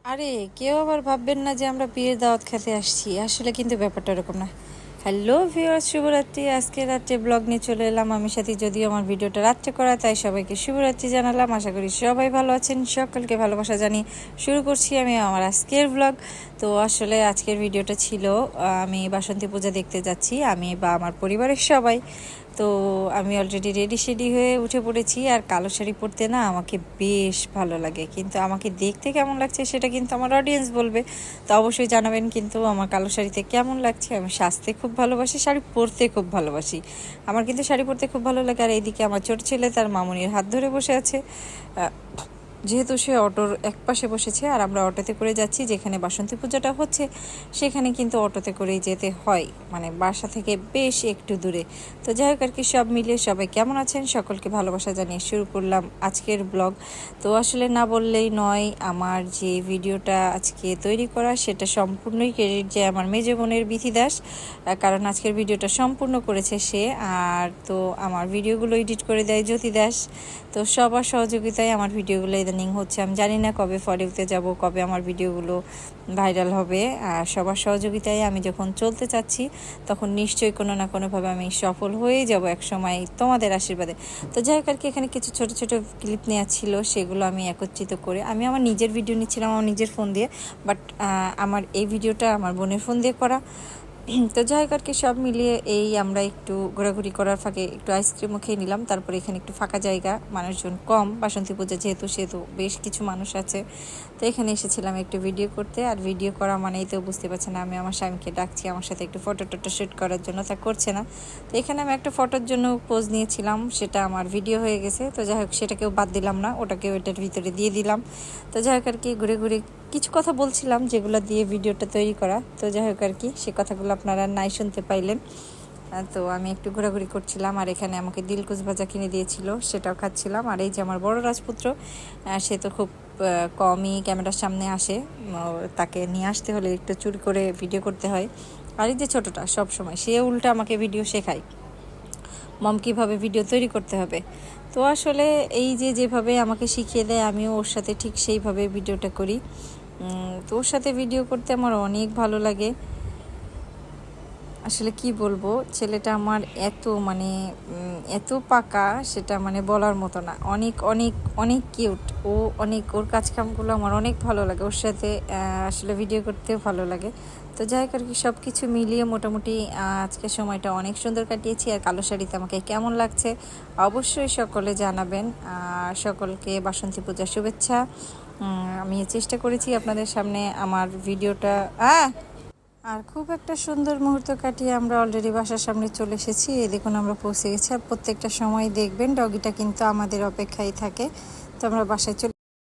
আরে কেউ আবার ভাববেন না যে আমরা বিয়ের দাওয়াত খেতে আসছি, আসলে কিন্তু ব্যাপারটা এরকম না। হ্যালো ভিউয়ার্স, শুভরাত্রি। আজকে রাত্রে ব্লগ নিয়ে চলে এলাম আমি সাথে, যদিও আমার ভিডিওটা রাত্রে করা, তাই সবাইকে শুভরাত্রি জানালাম। আশা করি সবাই ভালো আছেন, সকলকে ভালোবাসা জানিয়ে শুরু করছি আমি আমার আজকের ব্লগ। তো আসলে আজকের ভিডিওটা ছিল আমি বাসন্তী পূজা দেখতে যাচ্ছি, আমি বা আমার পরিবারের সবাই। তো আমি অলরেডি রেডি শেডি হয়ে উঠে পড়েছি, আর কালো শাড়ি পরতে না আমাকে বেশ ভালো লাগে, কিন্তু আমাকে দেখতে কেমন লাগছে সেটা কিন্তু আমার অডিয়েন্স বলবে। তো অবশ্যই জানাবেন কিন্তু আমার কালো শাড়িতে কেমন লাগছে। আমি সাজতে খুব ভালোবাসি, শাড়ি পরতে খুব ভালোবাসি। আমার কিন্তু শাড়ি পরতে খুব ভালো লাগে। আর এইদিকে আমার ছোট ছেলে তার মামুনির হাত ধরে বসে আছে, যেহেতু সে অটোর এক পাশে বসেছে, আর আমরা অটোতে করে যাচ্ছি। যেখানে বাসন্তী পূজাটা হচ্ছে সেখানে কিন্তু অটোতে করেই যেতে হয়, মানে বাসা থেকে বেশ একটু দূরে। তো যাই হোক আর কি, সব মিলিয়ে সবাই কেমন আছেন, সকলকে ভালোবাসা জানিয়ে শুরু করলাম আজকের ব্লগ। তো আসলে না বললেই নয়, আমার যে ভিডিওটা আজকে তৈরি করা সেটা সম্পূর্ণই ক্রেডিট যে আমার মেজ বোনের বিথি দাস, কারণ আজকের ভিডিওটা সম্পূর্ণ করেছে সে। আর তো আমার ভিডিওগুলো এডিট করে দেয় জ্যোতি দাস। তো সবার সহযোগিতায় আমার ভিডিওগুলো ইদানিং হচ্ছে। আমি জানি না কবে ফরিউতে যাব, কবে আমার ভিডিওগুলো ভাইরাল হবে। আর সবার সহযোগিতায় আমি যখন চলতে চাচ্ছি তখন নিশ্চয়ই কোনো না কোনোভাবে আমি সফল হয়েই যাব এক সময়, তোমাদের আশীর্বাদে। তো যাই হোক আর কি, এখানে কিছু ছোট ছোট ক্লিপ নেওয়া ছিল, সেগুলো আমি একত্রিত করে আমি আমার নিজের ভিডিও নিচ্ছিলাম আমার নিজের ফোন দিয়ে, বাট আমার এই ভিডিওটা আমার বোনের ফোন দিয়ে করা। তো যাই হোক আর কি, সব মিলিয়ে এই আমরা একটু ঘোরাঘুরি করার ফাঁকে একটু আইসক্রিমও খেয়ে নিলাম। তারপরে এখানে একটু ফাঁকা জায়গা, মানুষজন কম, বাসন্তী পূজা যেহেতু সেহেতু বেশ কিছু মানুষ আছে। তো এখানে এসেছিলাম একটু ভিডিও করতে। আর ভিডিও করা মানেই তো বুঝতে পারছেন, আমি আমার স্বামীকে ডাকছি আমার সাথে একটু ফটো টটো শ্যুট করার জন্য, তা করছে না। তো এখানে আমি একটা ফটোর জন্য পোজ নিয়েছিলাম, সেটা আমার ভিডিও হয়ে গেছে। তো যাই হোক, সেটাকেও বাদ দিলাম না, ওটাকেও এটার ভিতরে দিয়ে দিলাম। তো যাই হোক আর কি, ঘুরে ঘুরে কিছু কথা বলছিলাম যেগুলো দিয়ে ভিডিওটা তৈরি করা। তো যাই হোক আর কি, সে কথাগুলো আপনারা নাই শুনতে পাইলেন। তো আমি একটু ঘোরাঘুরি করছিলাম, আর এখানে আমাকে দিলকুচ ভাজা কিনে দিয়েছিল, সেটাও খাচ্ছিলাম। আর এই যে আমার বড় রাজপুত্র, সে তো খুব কমই ক্যামেরার সামনে আসে, তাকে নিয়ে আসতে হলে একটু চুরি করে ভিডিও করতে হয়। আর এই যে ছোটোটা, সব সময় সে উল্টা আমাকে ভিডিও শেখায়, মম কীভাবে ভিডিও তৈরি করতে হবে। তো আসলে এই যে যেভাবে আমাকে শিখিয়ে দেয়, আমিও ওর সাথে ঠিক সেইভাবে ভিডিওটা করি। তো ওর সাথে ভিডিও করতে আমার অনেক ভালো লাগে। আসলে কি বলবো, ছেলেটা আমার এত মানে এত পাকা, সেটা মানে বলার মতো না। অনেক অনেক অনেক কিউট ও, অনেক ওর কাজকামগুলো আমার অনেক ভালো লাগে। ওর সাথে আসলে ভিডিও করতেও ভালো লাগে। তো যাই হোক আর কি, সব কিছু মিলিয়ে মোটামুটি আজকের সময়টা অনেক সুন্দর কাটিয়েছি। আর কালো শাড়িতে আমাকে কেমন লাগছে অবশ্যই সকলে জানাবেন। আর সকলকে বাসন্তী পূজার শুভেচ্ছা। আমি চেষ্টা করেছি আপনাদের সামনে আমার ভিডিওটা আর খুব একটা সুন্দর মুহূর্ত কাটিয়ে আমরা অলরেডি বাসার সামনে চলে এসেছি। এই দেখুন আমরা পৌঁছে গেছি। আর প্রত্যেকটা সময় দেখবেন ডগিটা কিন্তু আমাদের অপেক্ষায় থাকে। তো আমরা বাসায় চলে